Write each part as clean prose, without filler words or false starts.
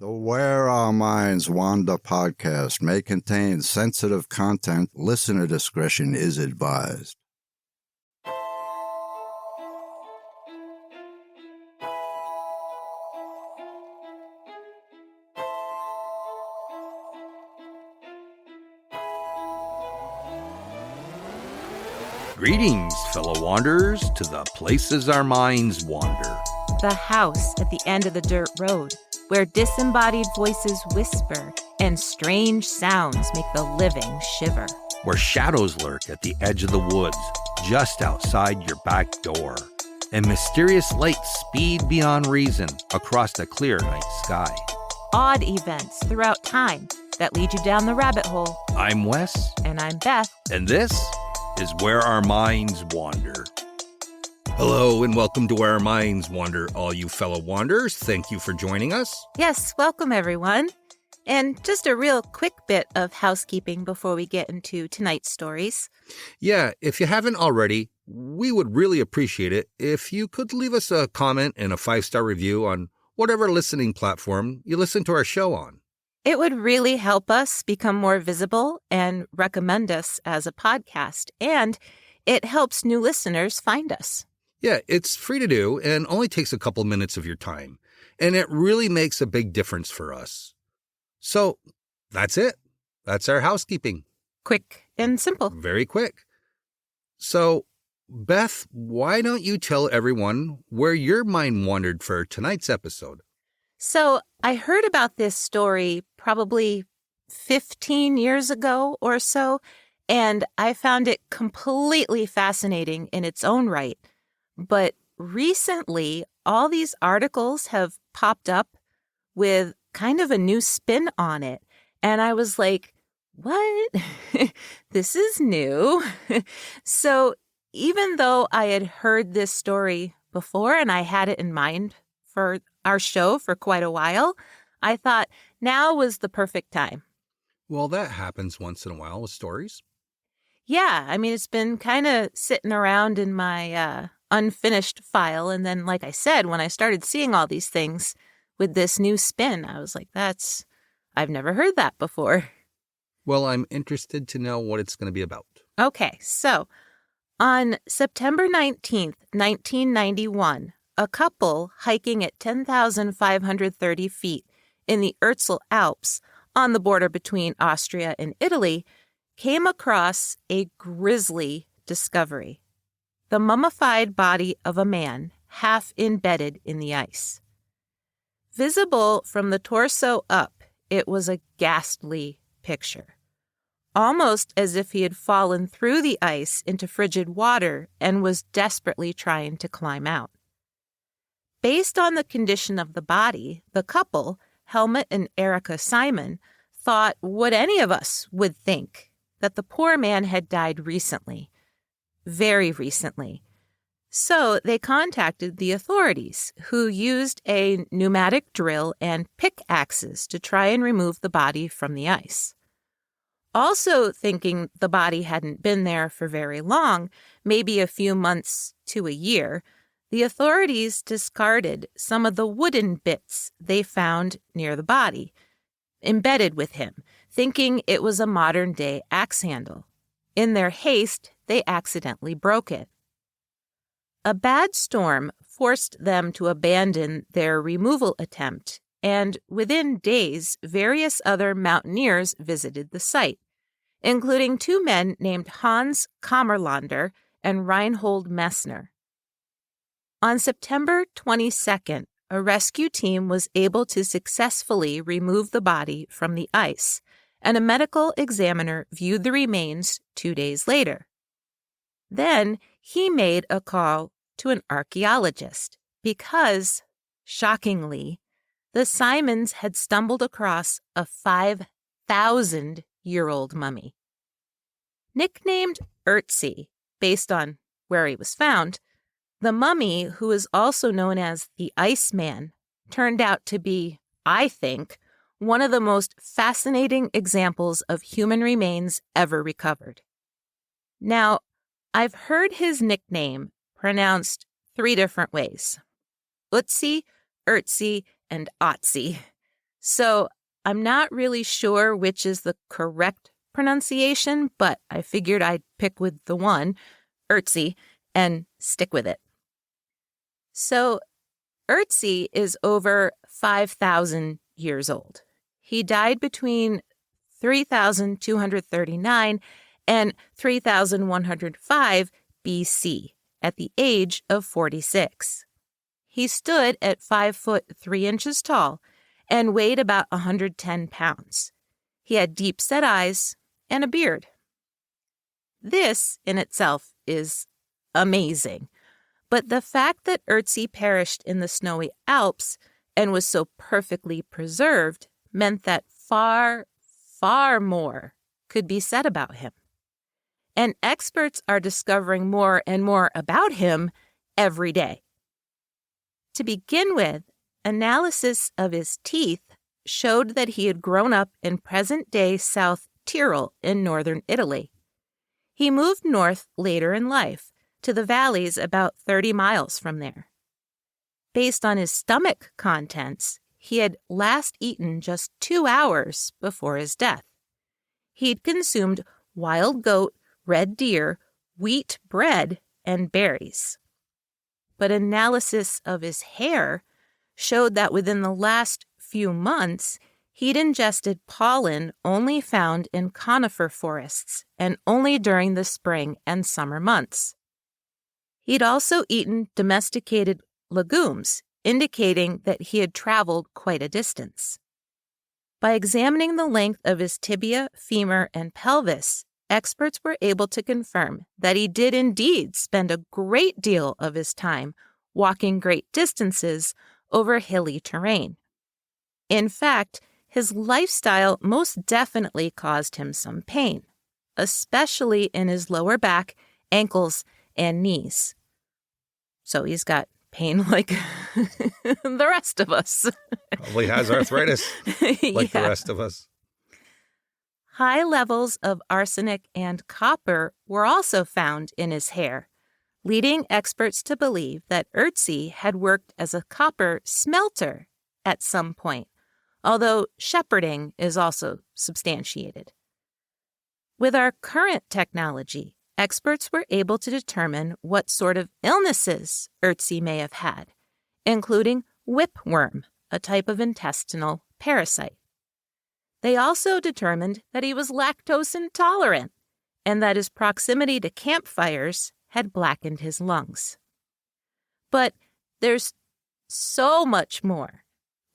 The Where Our Minds Wander podcast may contain sensitive content. Listener discretion is advised. Greetings, fellow wanderers, to the places our minds wander. The house at the end of the dirt road, where disembodied voices whisper and strange sounds make the living shiver. Where shadows lurk at the edge of the woods, just outside your back door. And mysterious lights speed beyond reason across the clear night sky. Odd events throughout time that lead you down the rabbit hole. I'm Wes. And I'm Beth. And this is Where Our Minds Wander. Hello and welcome to Where Our Minds Wander, all you fellow wanderers. Thank you for joining us. Yes, welcome everyone. And just a real quick bit of housekeeping before we get into tonight's stories. Yeah, if you haven't already, we would really appreciate it if you could leave us a comment and a 5-star review on whatever listening platform you listen to our show on. It would really help us become more visible and recommend us as a podcast, and it helps new listeners find us. Yeah, it's free to do and only takes a couple minutes of your time, and it really makes a big difference for us. So, that's it. That's our housekeeping. Quick and simple. Very quick. So, Beth, why don't you tell everyone where your mind wandered for tonight's episode? So I heard about this story probably 15 years ago or so, and I found it completely fascinating in its own right. But recently, all these articles have popped up with kind of a new spin on it. And I was like, what? This is new. So even though I had heard this story before and I had it in mind for our show for quite a while, I thought now was the perfect time. Well, that happens once in a while with stories. Yeah, I mean, it's been kind of sitting around in my unfinished file. And then, like I said, when I started seeing all these things with this new spin, I was like, I've never heard that before. Well, I'm interested to know what it's going to be about. Okay, so on September 19th, 1991, a couple hiking at 10,530 feet in the Ötztal Alps on the border between Austria and Italy came across a grisly discovery: the mummified body of a man half embedded in the ice. Visible from the torso up, it was a ghastly picture, almost as if he had fallen through the ice into frigid water and was desperately trying to climb out. Based on the condition of the body, the couple, Helmut and Erika Simon, thought what any of us would think, that the poor man had died recently, very recently. So they contacted the authorities, who used a pneumatic drill and pickaxes to try and remove the body from the ice. Also thinking the body hadn't been there for very long, maybe a few months to a year, the authorities discarded some of the wooden bits they found near the body, embedded with him, thinking it was a modern-day axe handle. In their haste, they accidentally broke it. A bad storm forced them to abandon their removal attempt, and within days, various other mountaineers visited the site, including 2 men named Hans Kammerlander and Reinhold Messner. On September 22nd, a rescue team was able to successfully remove the body from the ice, and a medical examiner viewed the remains 2 days later. Then he made a call to an archaeologist because, shockingly, the Simons had stumbled across a 5,000-year-old mummy. Nicknamed Otzi, based on where he was found, the mummy, who is also known as the Iceman, turned out to be, I think, one of the most fascinating examples of human remains ever recovered. Now, I've heard his nickname pronounced 3 different ways: Otzi, Otzi, and Otzi. So I'm not really sure which is the correct pronunciation, but I figured I'd pick with the one, Otzi, and stick with it. So Otzi is over 5,000 years old. He died between 3,239 and 3,105 BC at the age of 46. He stood at 5 foot 3 inches tall and weighed about 110 pounds. He had deep-set eyes and a beard. This in itself is amazing, but the fact that Otzi perished in the snowy Alps and was so perfectly preserved meant that far, far more could be said about him. And experts are discovering more and more about him every day. To begin with, analysis of his teeth showed that he had grown up in present-day South Tyrol in northern Italy. He moved north later in life to the valleys about 30 miles from there. Based on his stomach contents, he had last eaten just 2 hours before his death. He'd consumed wild goat, red deer, wheat bread, and berries. But analysis of his hair showed that within the last few months, he'd ingested pollen only found in conifer forests and only during the spring and summer months. He'd also eaten domesticated legumes, indicating that he had traveled quite a distance. By examining the length of his tibia, femur, and pelvis, experts were able to confirm that he did indeed spend a great deal of his time walking great distances over hilly terrain. In fact, his lifestyle most definitely caused him some pain, especially in his lower back, ankles, and knees. So he's got pain like the rest of us. Probably has arthritis like the rest of us. High levels of arsenic and copper were also found in his hair, leading experts to believe that Otzi had worked as a copper smelter at some point, although shepherding is also substantiated. With our current technology, experts were able to determine what sort of illnesses Otzi may have had, including whipworm, a type of intestinal parasite. They also determined that he was lactose intolerant and that his proximity to campfires had blackened his lungs. But there's so much more,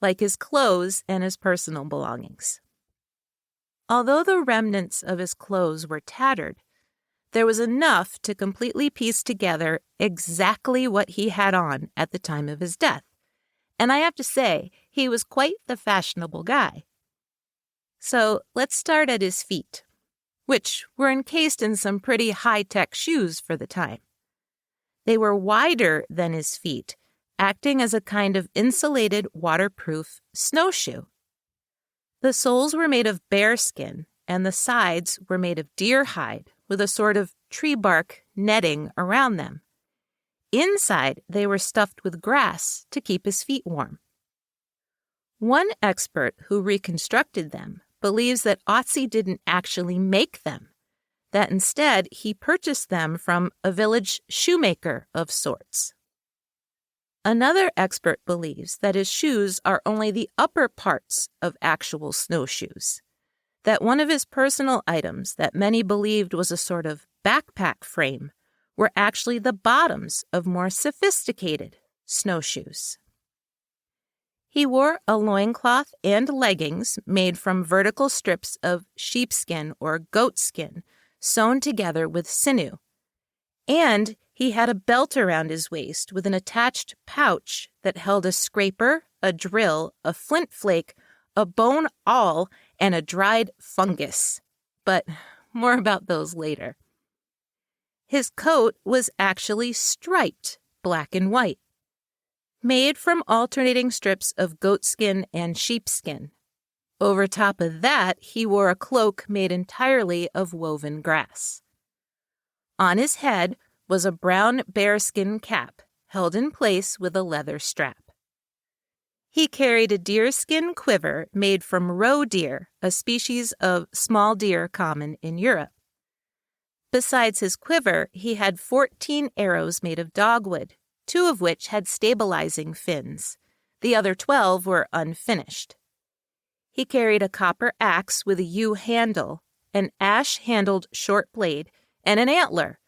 like his clothes and his personal belongings. Although the remnants of his clothes were tattered, there was enough to completely piece together exactly what he had on at the time of his death. And I have to say, he was quite the fashionable guy. So let's start at his feet, which were encased in some pretty high-tech shoes for the time. They were wider than his feet, acting as a kind of insulated, waterproof snowshoe. The soles were made of bear skin, and the sides were made of deer hide with a sort of tree bark netting around them. Inside, they were stuffed with grass to keep his feet warm. One expert who reconstructed them believes that Otzi didn't actually make them, that instead he purchased them from a village shoemaker of sorts. Another expert believes that his shoes are only the upper parts of actual snowshoes, that one of his personal items that many believed was a sort of backpack frame were actually the bottoms of more sophisticated snowshoes. He wore a loincloth and leggings made from vertical strips of sheepskin or goatskin sewn together with sinew, and he had a belt around his waist with an attached pouch that held a scraper, a drill, a flint flake, a bone awl, and a dried fungus. But more about those later. His coat was actually striped black and white, made from alternating strips of goatskin and sheepskin. Over top of that, he wore a cloak made entirely of woven grass. On his head was a brown bearskin cap held in place with a leather strap. He carried a deerskin quiver made from roe deer, a species of small deer common in Europe. Besides his quiver, he had 14 arrows made of dogwood, 2 of which had stabilizing fins. The other 12 were unfinished. He carried a copper axe with a yew handle, an ash-handled short blade, and an antler,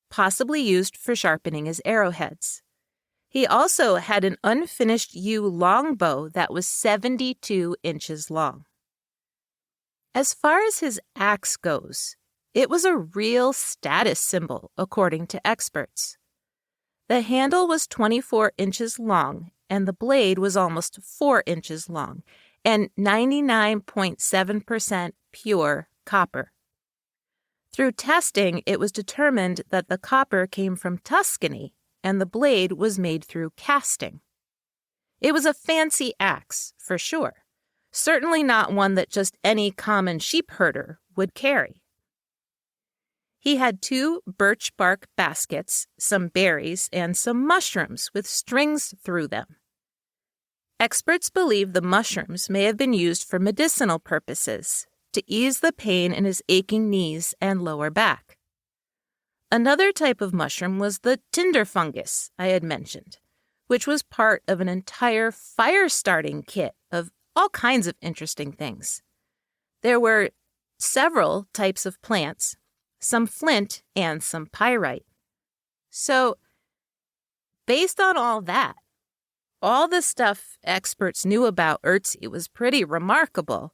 possibly used for sharpening his arrowheads. He also had an unfinished yew longbow that was 72 inches long. As far as his axe goes, it was a real status symbol, according to experts. The handle was 24 inches long, and the blade was almost 4 inches long, and 99.7% pure copper. Through testing, it was determined that the copper came from Tuscany, and the blade was made through casting. It was a fancy axe, for sure. Certainly not one that just any common sheep herder would carry. He had 2 birch bark baskets, some berries, and some mushrooms with strings through them. Experts believe the mushrooms may have been used for medicinal purposes, to ease the pain in his aching knees and lower back. Another type of mushroom was the tinder fungus I had mentioned, which was part of an entire fire-starting kit of all kinds of interesting things. There were several types of plants, some flint, and some pyrite. So, based on all that, all the stuff experts knew about Otzi was pretty remarkable,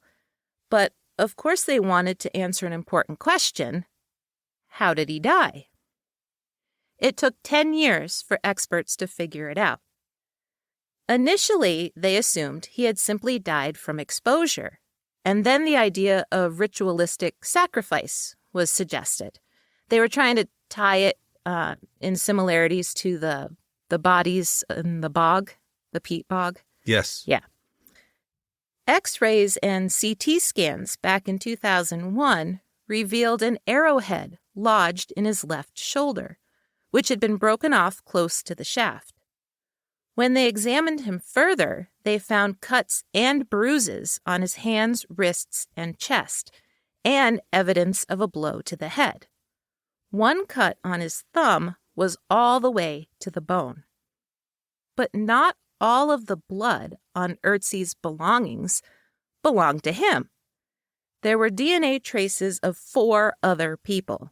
but of course they wanted to answer an important question: how did he die? It took 10 years for experts to figure it out. Initially, they assumed he had simply died from exposure, and then the idea of ritualistic sacrifice was suggested. They were trying to tie it in similarities to the bodies in the bog, the peat bog. Yes. Yeah. X-rays and CT scans back in 2001 revealed an arrowhead lodged in his left shoulder, which had been broken off close to the shaft. When they examined him further, they found cuts and bruises on his hands, wrists, and chest, and evidence of a blow to the head. One cut on his thumb was all the way to the bone. But not all of the blood on Otzi's belongings belonged to him. There were DNA traces of 4 other people.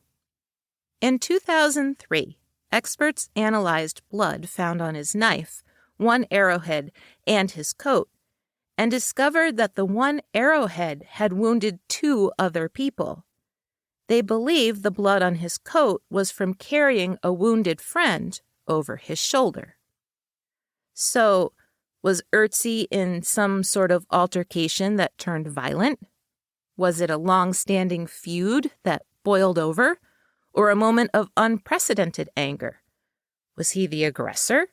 In 2003, experts analyzed blood found on his knife, 1 arrowhead, and his coat, and discovered that the 1 arrowhead had wounded 2 other people. They believe the blood on his coat was from carrying a wounded friend over his shoulder. So, was Otzi in some sort of altercation that turned violent? Was it a long-standing feud that boiled over, or a moment of unprecedented anger? Was he the aggressor?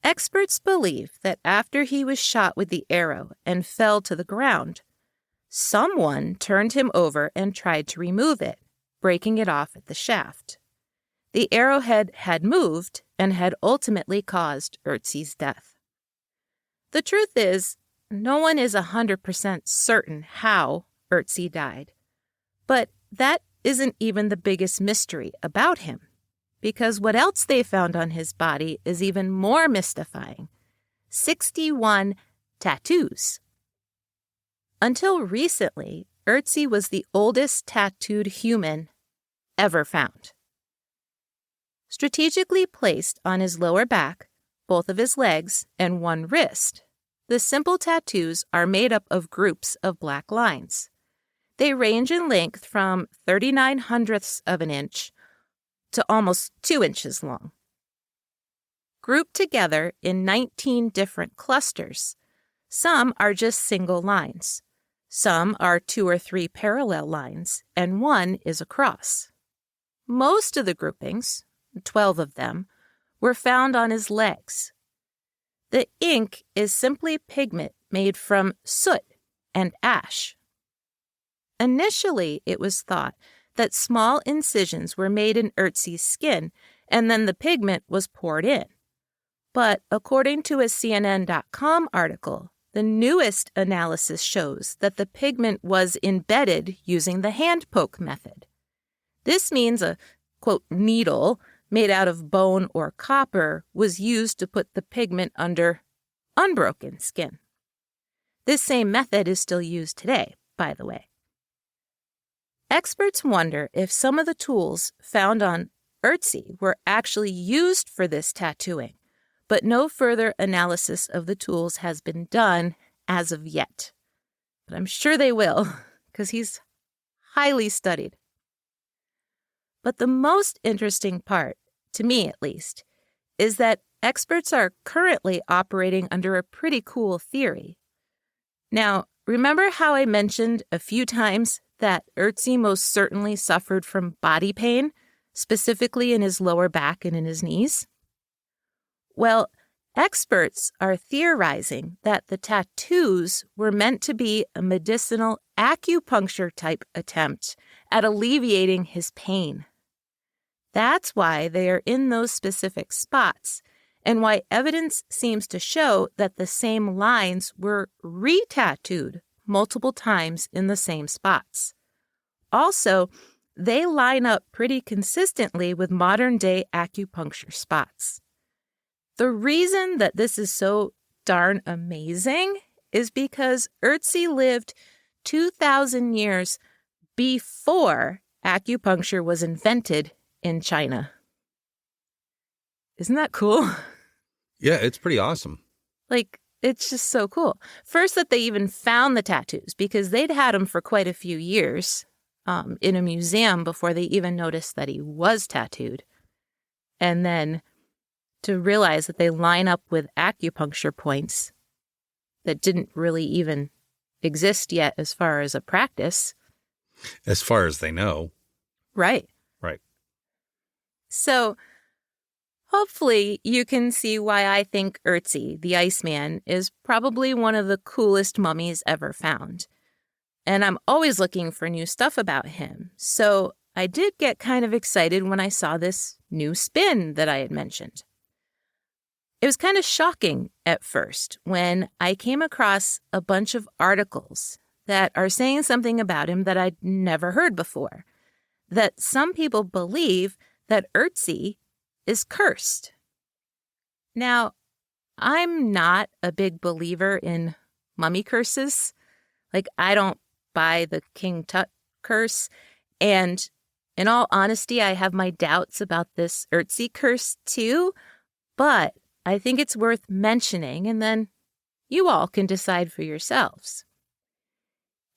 Experts believe that after he was shot with the arrow and fell to the ground, someone turned him over and tried to remove it, breaking it off at the shaft. The arrowhead had moved and had ultimately caused Otzi's death. The truth is, no one is 100% certain how Otzi died. But that isn't even the biggest mystery about him, because what else they found on his body is even more mystifying: 61 tattoos. Until recently, Otzi was the oldest tattooed human ever found. Strategically placed on his lower back, both of his legs, and 1 wrist, the simple tattoos are made up of groups of black lines. They range in length from 39/100ths of an inch to almost 2 inches long. Grouped together in 19 different clusters, some are just single lines, some are 2 or 3 parallel lines, and 1 is a cross. Most of the groupings, 12 of them, were found on his legs. The ink is simply pigment made from soot and ash. Initially, it was thought that small incisions were made in Otzi's skin, and then the pigment was poured in. But according to a CNN.com article, the newest analysis shows that the pigment was embedded using the hand poke method. This means a, quote, needle made out of bone or copper was used to put the pigment under unbroken skin. This same method is still used today, by the way. Experts wonder if some of the tools found on Otzi were actually used for this tattooing, but no further analysis of the tools has been done as of yet. But I'm sure they will, because he's highly studied. But the most interesting part, to me at least, is that experts are currently operating under a pretty cool theory. Now, remember how I mentioned a few times that Otzi most certainly suffered from body pain, specifically in his lower back and in his knees? Well, experts are theorizing that the tattoos were meant to be a medicinal acupuncture-type attempt at alleviating his pain. That's why they are in those specific spots, and why evidence seems to show that the same lines were re-tattooed multiple times in the same spots. Also, they line up pretty consistently with modern-day acupuncture spots. The reason that this is so darn amazing is because Otzi lived 2,000 years before acupuncture was invented in China. Isn't that cool? Yeah, it's pretty awesome. Like, it's just so cool. First, that they even found the tattoos, because they'd had them for quite a few years in a museum before they even noticed that he was tattooed. And then to realize that they line up with acupuncture points that didn't really even exist yet as far as a practice. As far as they know. Right. Right. So hopefully you can see why I think Otzi the Iceman is probably one of the coolest mummies ever found. And I'm always looking for new stuff about him. So I did get kind of excited when I saw this new spin that I had mentioned. It was kind of shocking at first when I came across a bunch of articles that are saying something about him that I'd never heard before. That some people believe that Otzi is cursed. Now, I'm not a big believer in mummy curses. Like, I don't buy the King Tut curse. And in all honesty, I have my doubts about this Otzi curse too. But I think it's worth mentioning, and then you all can decide for yourselves.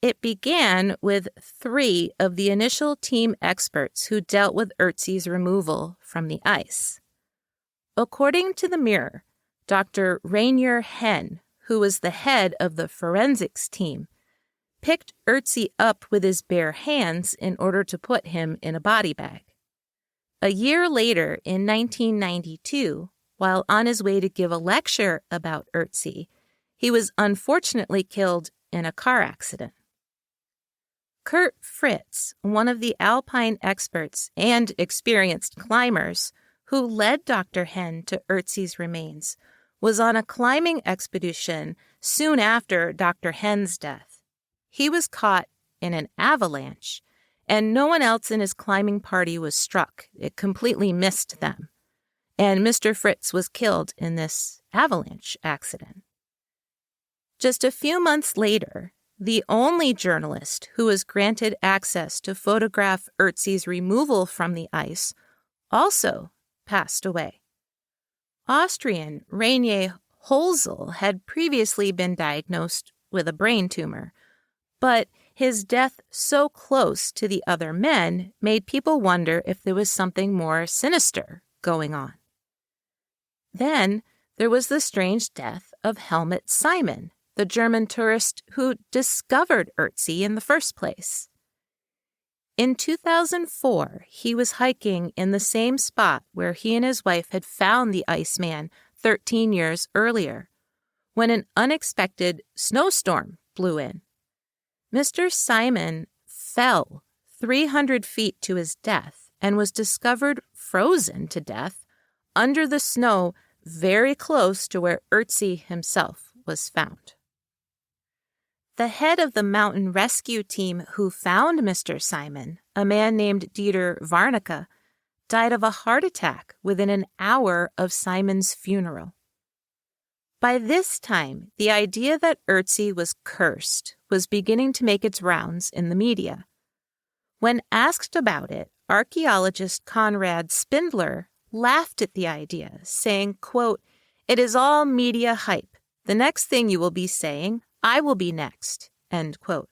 It began with 3 of the initial team experts who dealt with Otzi's removal from the ice. According to the Mirror, Dr. Rainier Henn, who was the head of the forensics team, picked Otzi up with his bare hands in order to put him in a body bag. A year later, in 1992, while on his way to give a lecture about Otzi, he was unfortunately killed in a car accident. Kurt Fritz, one of the alpine experts and experienced climbers who led Dr. Henn to Otzi's remains, was on a climbing expedition soon after Dr. Henn's death. He was caught in an avalanche, and no one else in his climbing party was struck. It completely missed them. And Mr. Fritz was killed in this avalanche accident. Just a few months later, the only journalist who was granted access to photograph Otzi's removal from the ice also passed away. Austrian Rainier Holzel had previously been diagnosed with a brain tumor, but his death so close to the other men made people wonder if there was something more sinister going on. Then there was the strange death of Helmut Simon, the German tourist who discovered Otzi in the first place. In 2004, he was hiking in the same spot where he and his wife had found the Iceman 13 years earlier, when an unexpected snowstorm blew in. Mr. Simon fell 300 feet to his death and was discovered frozen to death under the snow very close to where Otzi himself was found. The head of the mountain rescue team who found Mr. Simon, a man named Dieter Warnecke, died of a heart attack within an hour of Simon's funeral. By this time, the idea that Otzi was cursed was beginning to make its rounds in the media. When asked about it, archaeologist Conrad Spindler laughed at the idea, saying, quote, "It is all media hype. The next thing you will be saying, I will be next," end quote.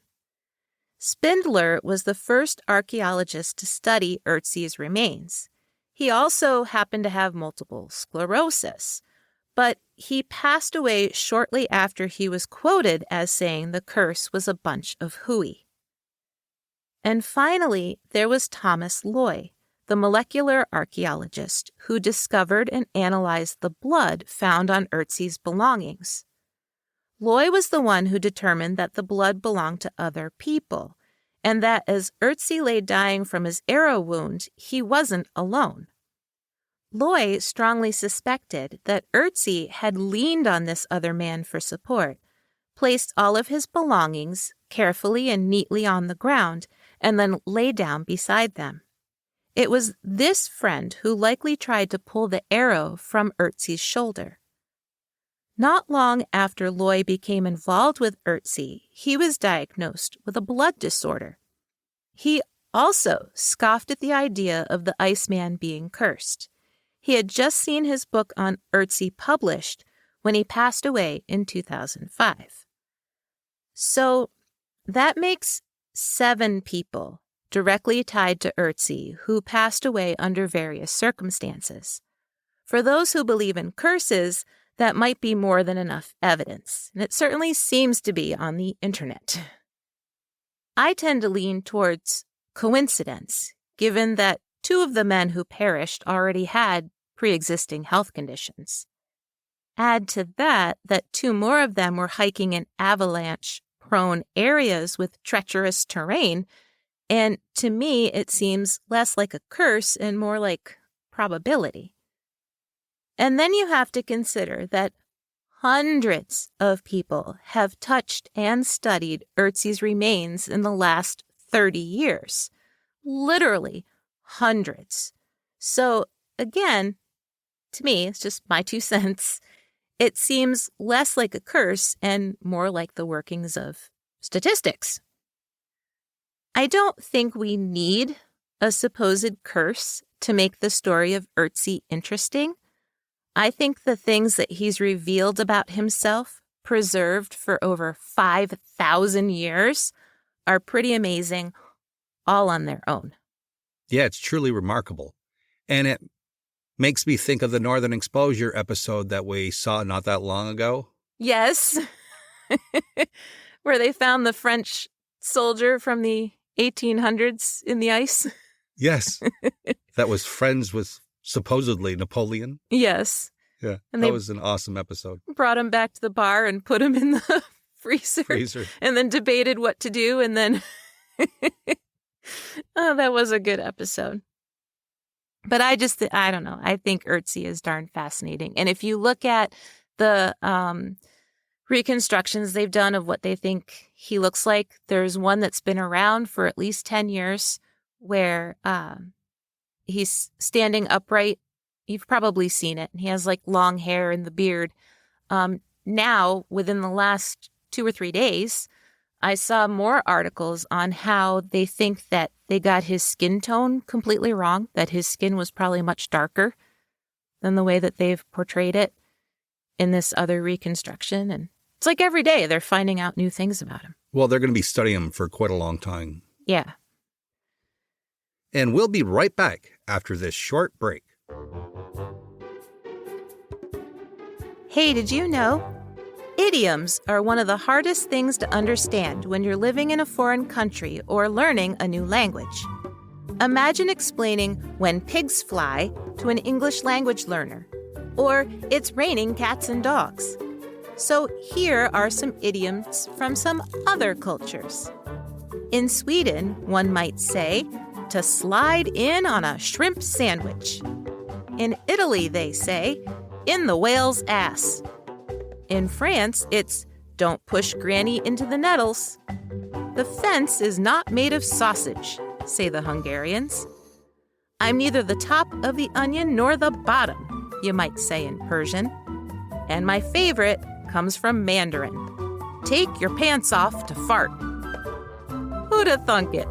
Spindler was the first archaeologist to study Otzi's remains. He also happened to have multiple sclerosis, but he passed away shortly after he was quoted as saying the curse was a bunch of hooey. And finally, there was Thomas Loy, the molecular archaeologist who discovered and analyzed the blood found on Otzi's belongings. Loy was the one who determined that the blood belonged to other people, and that as Otzi lay dying from his arrow wound, he wasn't alone. Loy strongly suspected that Otzi had leaned on this other man for support, placed all of his belongings carefully and neatly on the ground, and then lay down beside them. It was this friend who likely tried to pull the arrow from Otzi's shoulder. Not long after Loy became involved with Otzi, he was diagnosed with a blood disorder. He also scoffed at the idea of the Iceman being cursed. He had just seen his book on Otzi published when he passed away in 2005. So that makes 7 people directly tied to Otzi who passed away under various circumstances. For those who believe in curses, that might be more than enough evidence, and it certainly seems to be on the internet. I tend to lean towards coincidence, given that 2 of the men who perished already had pre-existing health conditions. Add to that 2 more of them were hiking in avalanche-prone areas with treacherous terrain, and to me it seems less like a curse and more like probability. And then you have to consider that hundreds of people have touched and studied Otzi's remains in the last 30 years. Literally hundreds. So again, to me, it's just my 2 cents, it seems less like a curse and more like the workings of statistics. I don't think we need a supposed curse to make the story of Otzi interesting. I think the things that he's revealed about himself, preserved for over 5,000 years, are pretty amazing, all on their own. Yeah, it's truly remarkable. And it makes me think of the Northern Exposure episode that we saw not that long ago. Yes, where they found the French soldier from the 1800s in the ice. Yes, that was friends with supposedly Napoleon. Yes. Yeah, and that was an awesome episode. Brought him back to the bar and put him in the freezer. And then debated what to do, and then... Oh, that was a good episode. But I don't know. I think Otzi is darn fascinating. And if you look at the reconstructions they've done of what they think he looks like, there's one that's been around for at least 10 years where he's standing upright. You've probably seen it. He has like long hair and the beard. Now, within the last 2 or 3 days, I saw more articles on how they think that they got his skin tone completely wrong, that his skin was probably much darker than the way that they've portrayed it in this other reconstruction. And it's like every day they're finding out new things about him. Well, they're going to be studying him for quite a long time. Yeah. And we'll be right back after this short break. Hey, did you know? Idioms are one of the hardest things to understand when you're living in a foreign country or learning a new language. Imagine explaining when pigs fly to an English language learner, or it's raining cats and dogs. So here are some idioms from some other cultures. In Sweden, one might say, to slide in on a shrimp sandwich. In Italy, they say, in the whale's ass. In France, it's don't push Granny into the nettles. The fence is not made of sausage, say the Hungarians. I'm neither the top of the onion nor the bottom, you might say in Persian. And my favorite comes from Mandarin. Take your pants off to fart. Who'da thunk it?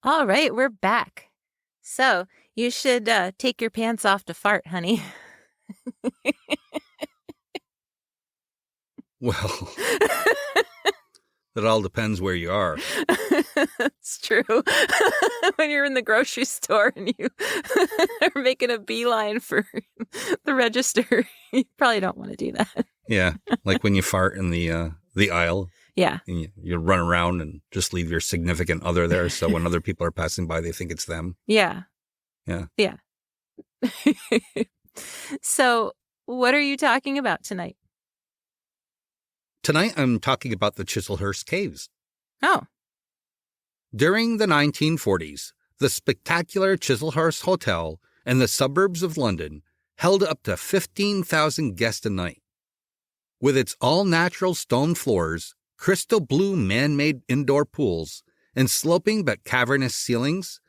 All right, we're back. So, you should take your pants off to fart, honey. Well, it all depends where you are. It's true. When you're in the grocery store and you are making a beeline for the register, you probably don't want to do that. Yeah, like when you fart in the aisle. Yeah. And you run around and just leave your significant other there, so when other people are passing by, they think it's them. Yeah. Yeah. Yeah. So, what are you talking about tonight? Tonight, I'm talking about the Chislehurst Caves. Oh. During the 1940s, the spectacular Chislehurst Hotel in the suburbs of London held up to 15,000 guests a night. With its all-natural stone floors, crystal blue man-made indoor pools, and sloping but cavernous ceilings,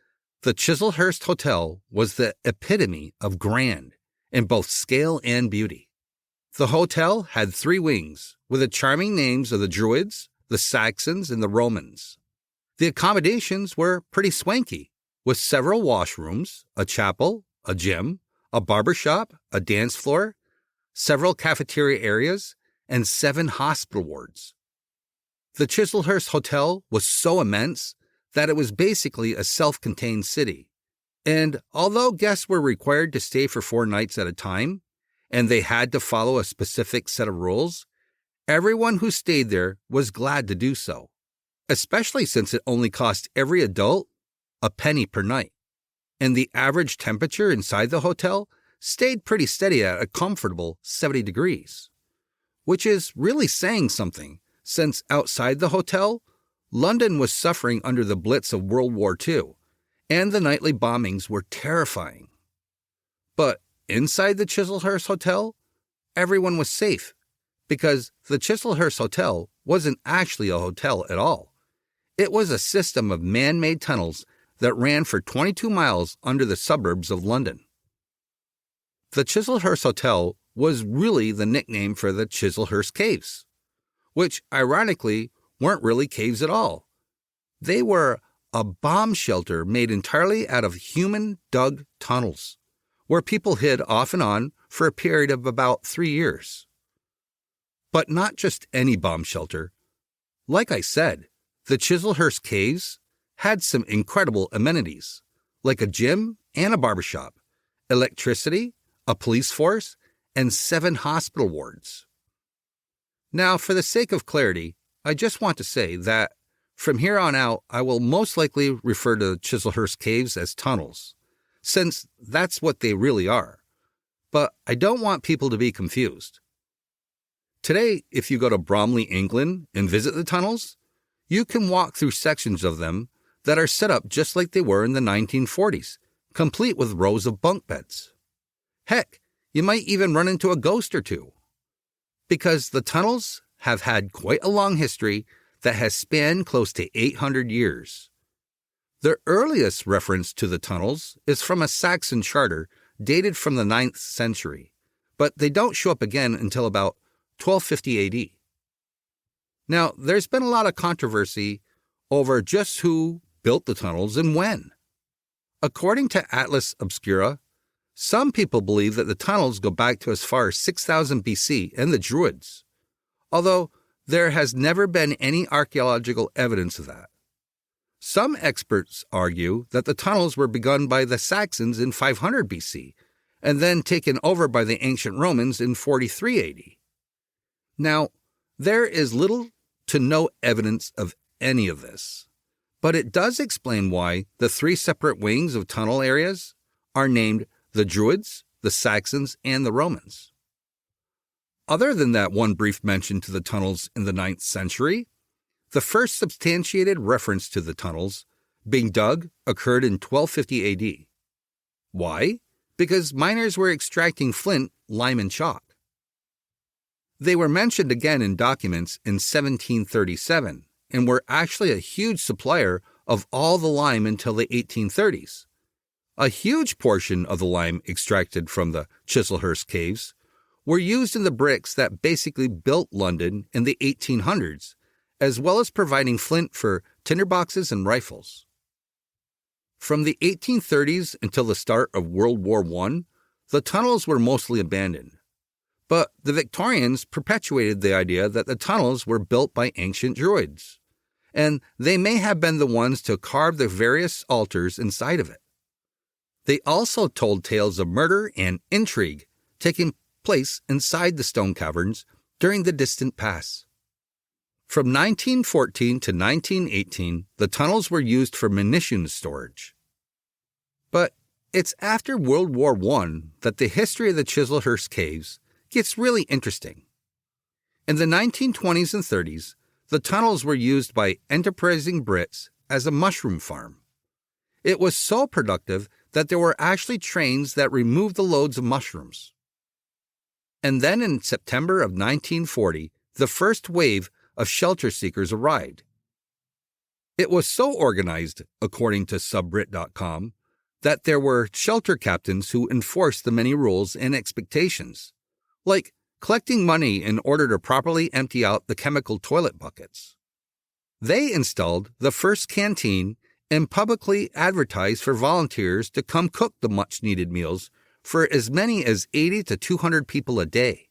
the Chislehurst Hotel was the epitome of grand in both scale and beauty. The hotel had 3 wings, with the charming names of the Druids, the Saxons, and the Romans. The accommodations were pretty swanky, with several washrooms, a chapel, a gym, a barber shop, a dance floor, several cafeteria areas, and 7 hospital wards. The Chislehurst Hotel was so immense that it was basically a self-contained city. And although guests were required to stay for 4 nights at a time, and they had to follow a specific set of rules, everyone who stayed there was glad to do so, especially since it only cost every adult a penny per night. And the average temperature inside the hotel stayed pretty steady at a comfortable 70 degrees, which is really saying something, since outside the hotel, London was suffering under the Blitz of World War II, and the nightly bombings were terrifying. But inside the Chislehurst Hotel, everyone was safe, because the Chislehurst Hotel wasn't actually a hotel at all. It was a system of man-made tunnels that ran for 22 miles under the suburbs of London. The Chislehurst Hotel was really the nickname for the Chislehurst Caves, which ironically weren't really caves at all. They were a bomb shelter made entirely out of human-dug tunnels, where people hid off and on for a period of about 3 years. But not just any bomb shelter. Like I said, the Chislehurst Caves had some incredible amenities, like a gym and a barbershop, electricity, a police force, and 7 hospital wards. Now, for the sake of clarity, I just want to say that from here on out, I will most likely refer to the Chislehurst Caves as tunnels, since that's what they really are. But I don't want people to be confused. Today, if you go to Bromley, England, and visit the tunnels, you can walk through sections of them that are set up just like they were in the 1940s, complete with rows of bunk beds. Heck, you might even run into a ghost or two. Because the tunnels have had quite a long history that has spanned close to 800 years. The earliest reference to the tunnels is from a Saxon charter dated from the 9th century, but they don't show up again until about 1250 AD. Now, there's been a lot of controversy over just who built the tunnels and when. According to Atlas Obscura, some people believe that the tunnels go back to as far as 6000 BC and the Druids, although there has never been any archaeological evidence of that. Some experts argue that the tunnels were begun by the Saxons in 500 BC and then taken over by the ancient Romans in 43 AD. Now, there is little to no evidence of any of this, but it does explain why the 3 separate wings of tunnel areas are named the Druids, the Saxons, and the Romans. Other than that one brief mention to the tunnels in the 9th century, The first substantiated reference to the tunnels being dug occurred in 1250 AD. Why? Because miners were extracting flint, lime, and chalk. They were mentioned again in documents in 1737 and were actually a huge supplier of all the lime until the 1830s. A huge portion of the lime extracted from the Chislehurst caves were used in the bricks that basically built London in the 1800s, as well as providing flint for tinderboxes and rifles. From the 1830s until the start of World War I, the tunnels were mostly abandoned. But the Victorians perpetuated the idea that the tunnels were built by ancient Druids, and they may have been the ones to carve the various altars inside of it. They also told tales of murder and intrigue taking place inside the stone caverns during the distant past. From 1914 to 1918, the tunnels were used for munitions storage. But it's after World War I that the history of the Chislehurst caves gets really interesting. In the 1920s and 30s, the tunnels were used by enterprising Brits as a mushroom farm. It was so productive that there were actually trains that removed the loads of mushrooms. And then in September of 1940, the first wave of shelter seekers arrived. It was so organized, according to subbrit.com, that there were shelter captains who enforced the many rules and expectations, like collecting money in order to properly empty out the chemical toilet buckets. They installed the first canteen and publicly advertised for volunteers to come cook the much-needed meals for as many as 80 to 200 people a day.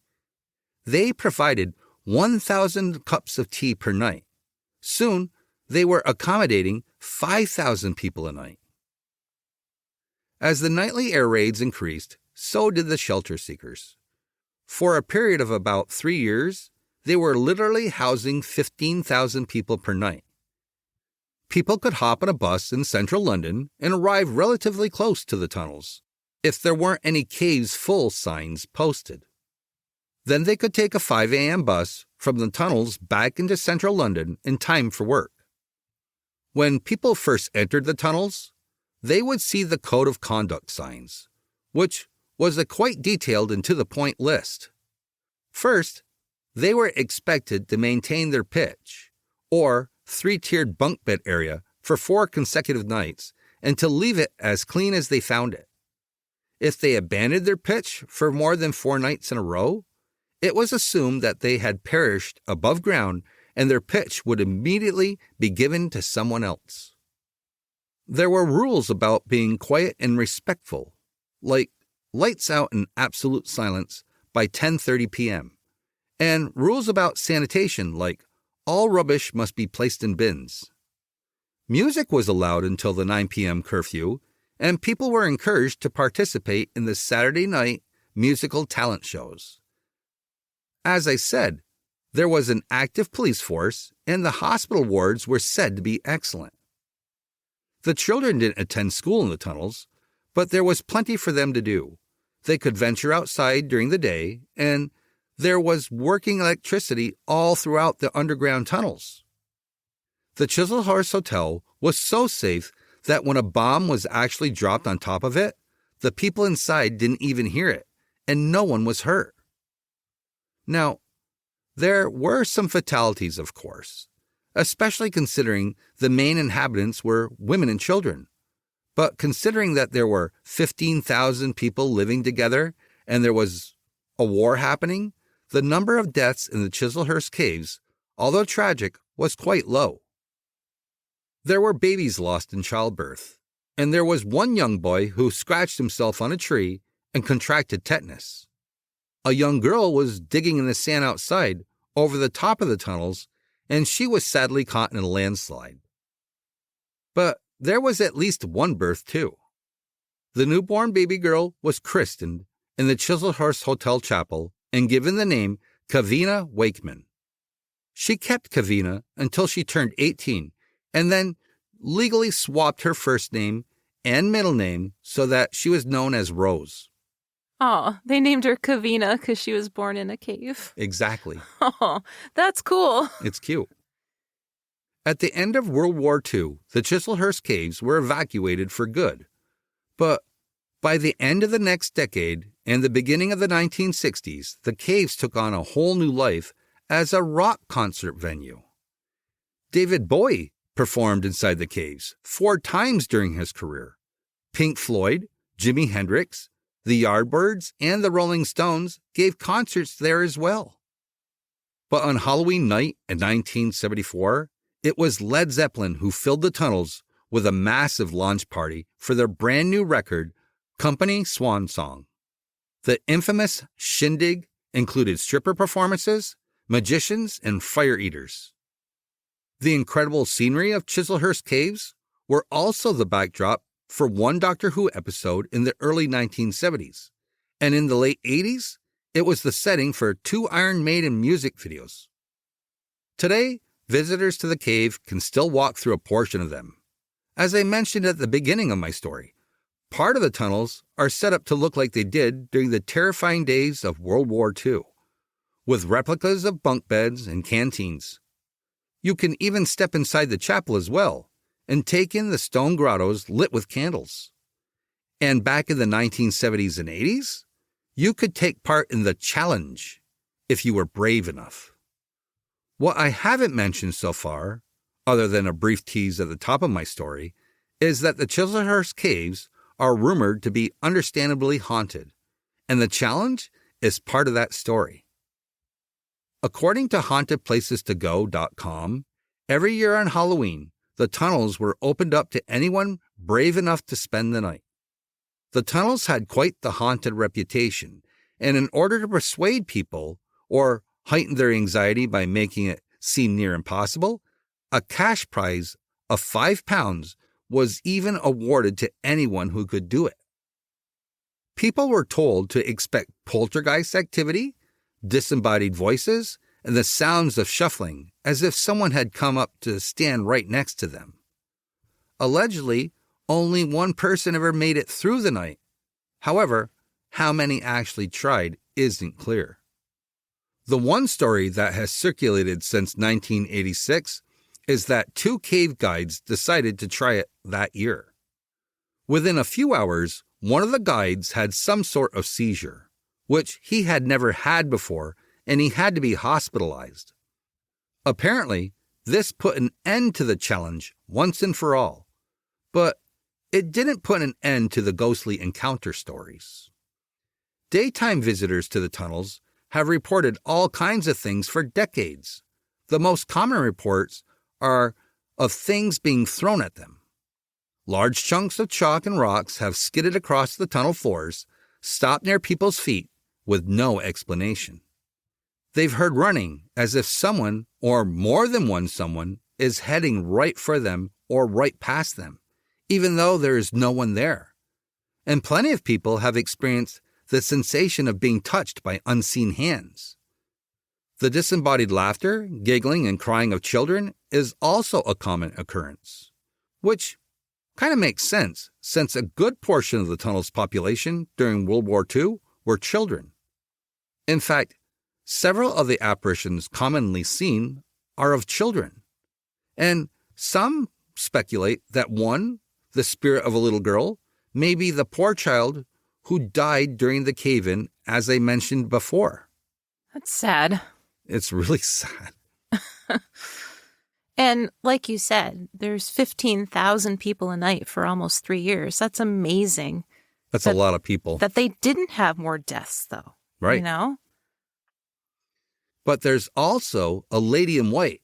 They provided 1,000 cups of tea per night. Soon, they were accommodating 5,000 people a night. As the nightly air raids increased, so did the shelter seekers. For a period of about 3 years, they were literally housing 15,000 people per night. People could hop on a bus in central London and arrive relatively close to the tunnels, if there weren't any caves full signs posted. Then they could take a 5 a.m. bus from the tunnels back into central London in time for work. When people first entered the tunnels, they would see the code of conduct signs, which was a quite detailed and to-the-point list. First, they were expected to maintain their pitch, or 3-tiered bunk bed area, for 4 consecutive nights and to leave it as clean as they found it. If they abandoned their pitch for more than 4 nights in a row, it was assumed that they had perished above ground and their pitch would immediately be given to someone else. There were rules about being quiet and respectful, like lights out and absolute silence by 10:30 p.m., and rules about sanitation like all rubbish must be placed in bins. Music was allowed until the 9 p.m. curfew, and people were encouraged to participate in the Saturday night musical talent shows. As I said, there was an active police force, and the hospital wards were said to be excellent. The children didn't attend school in the tunnels, but there was plenty for them to do. They could venture outside during the day, and there was working electricity all throughout the underground tunnels. The Chislehurst Hotel was so safe that when a bomb was actually dropped on top of it, the people inside didn't even hear it, and no one was hurt. Now, there were some fatalities, of course, especially considering the main inhabitants were women and children. But considering that there were 15,000 people living together and there was a war happening, the number of deaths in the Chislehurst caves, although tragic, was quite low. There were babies lost in childbirth, and there was one young boy who scratched himself on a tree and contracted tetanus. A young girl was digging in the sand outside over the top of the tunnels, and she was sadly caught in a landslide. But there was at least one birth, too. The newborn baby girl was christened in the Chislehurst Hotel chapel and given the name Kavina Wakeman. She kept Kavina until she turned 18 and then legally swapped her first name and middle name so that she was known as Rose. Oh, they named her Kavina because she was born in a cave. Exactly. Oh, that's cool. It's cute. At the end of World War II, the Chislehurst caves were evacuated for good. But by the end of the next decade and the beginning of the 1960s, the caves took on a whole new life as a rock concert venue. David Bowie performed inside the caves 4 times during his career. Pink Floyd, Jimi Hendrix, the Yardbirds, and the Rolling Stones gave concerts there as well. But on Halloween night in 1974, it was Led Zeppelin who filled the tunnels with a massive launch party for their brand new record, Company Swan Song. The infamous shindig included stripper performances, magicians, and fire eaters. The incredible scenery of Chislehurst Caves were also the backdrop for one Doctor Who episode in the early 1970s, and in the late 80s, it was the setting for 2 Iron Maiden music videos. Today, visitors to the cave can still walk through a portion of them. As I mentioned at the beginning of my story, part of the tunnels are set up to look like they did during the terrifying days of World War II, with replicas of bunk beds and canteens. You can even step inside the chapel as well and take in the stone grottos lit with candles. And back in the 1970s and 80s, you could take part in the challenge if you were brave enough. What I haven't mentioned so far, other than a brief tease at the top of my story, is that the Chislehurst Caves are rumored to be understandably haunted, and the challenge is part of that story. According to hauntedplacestogo.com, every year on Halloween, the tunnels were opened up to anyone brave enough to spend the night. The tunnels had quite the haunted reputation, and in order to persuade people or heighten their anxiety by making it seem near impossible, a cash prize of £5 was even awarded to anyone who could do it. People were told to expect poltergeist activity, disembodied voices, and the sounds of shuffling as if someone had come up to stand right next to them. Allegedly, only one person ever made it through the night. However, how many actually tried isn't clear. The one story that has circulated since 1986 is that 2 cave guides decided to try it that year. Within a few hours, one of the guides had some sort of seizure, which he had never had before, and he had to be hospitalized. Apparently, this put an end to the challenge once and for all, but it didn't put an end to the ghostly encounter stories. Daytime visitors to the tunnels have reported all kinds of things for decades. The most common reports are of things being thrown at them. Large chunks of chalk and rocks have skidded across the tunnel floors, stopped near people's feet with no explanation. They've heard running as if someone, or more than one someone, is heading right for them or right past them, even though there is no one there. And plenty of people have experienced the sensation of being touched by unseen hands. The disembodied laughter, giggling, and crying of children is also a common occurrence, which kind of makes sense since a good portion of the tunnel's population during World War II were children. In fact, several of the apparitions commonly seen are of children, and some speculate that one, the spirit of a little girl, may be the poor child who died during the cave-in, as I mentioned before. That's sad. It's really sad. And like you said, there's 15,000 people a night for almost 3 years. That's amazing. That's a lot of people. That they didn't have more deaths, though. Right. You know? But there's also a lady in white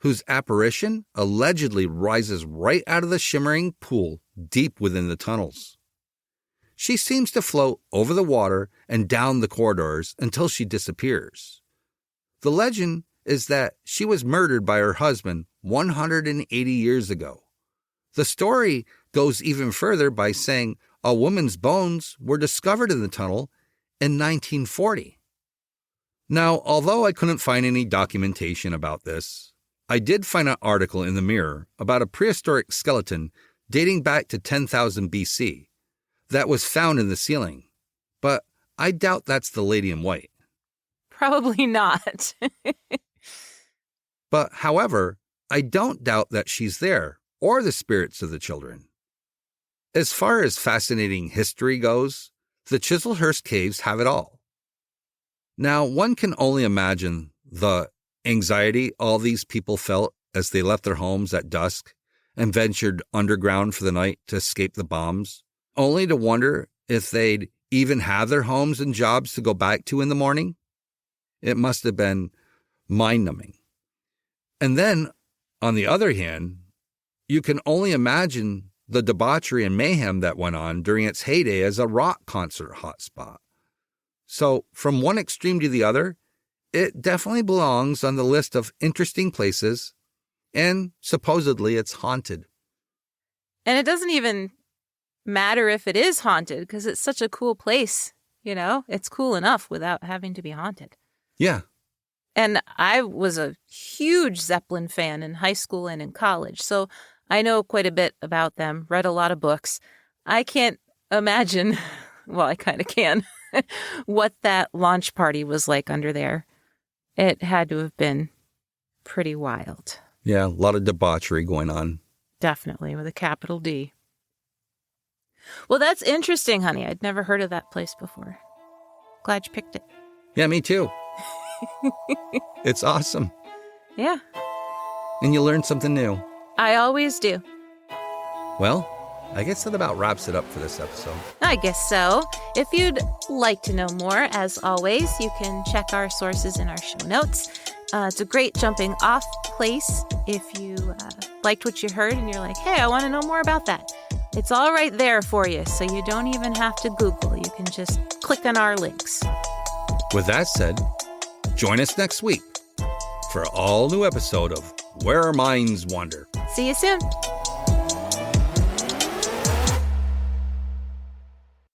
whose apparition allegedly rises right out of the shimmering pool deep within the tunnels. She seems to float over the water and down the corridors until she disappears. The legend is that she was murdered by her husband 180 years ago. The story goes even further by saying a woman's bones were discovered in the tunnel in 1940. Now, although I couldn't find any documentation about this, I did find an article in the Mirror about a prehistoric skeleton dating back to 10,000 BC that was found in the ceiling, but I doubt that's the lady in white. Probably not. But however, I don't doubt that she's there, or the spirits of the children. As far as fascinating history goes, the Chislehurst Caves have it all. Now, one can only imagine the anxiety all these people felt as they left their homes at dusk and ventured underground for the night to escape the bombs, only to wonder if they'd even have their homes and jobs to go back to in the morning. It must have been mind-numbing. And then, on the other hand, you can only imagine the debauchery and mayhem that went on during its heyday as a rock concert hotspot. So, from one extreme to the other, it definitely belongs on the list of interesting places, and supposedly it's haunted. And it doesn't even matter if it is haunted, because it's such a cool place, you know? It's cool enough without having to be haunted. Yeah. And I was a huge Zeppelin fan in high school and in college, so I know quite a bit about them, read a lot of books. I can't imagine, well, I kind of can, what that launch party was like under there. It had to have been pretty wild. Yeah, a lot of debauchery going on. Definitely, with a capital D. Well, that's interesting, honey. I'd never heard of that place before. Glad you picked it. Yeah, me too. It's awesome. Yeah. And you learn something new. I always do. Well, I guess that about wraps it up for this episode. I guess so. If you'd like to know more, as always, you can check our sources in our show notes. It's a great jumping off place if you liked what you heard and you're like, hey, I want to know more about that. It's all right there for you, so you don't even have to Google. You can just click on our links. With that said, join us next week for an all-new episode of Where Our Minds Wander. See you soon.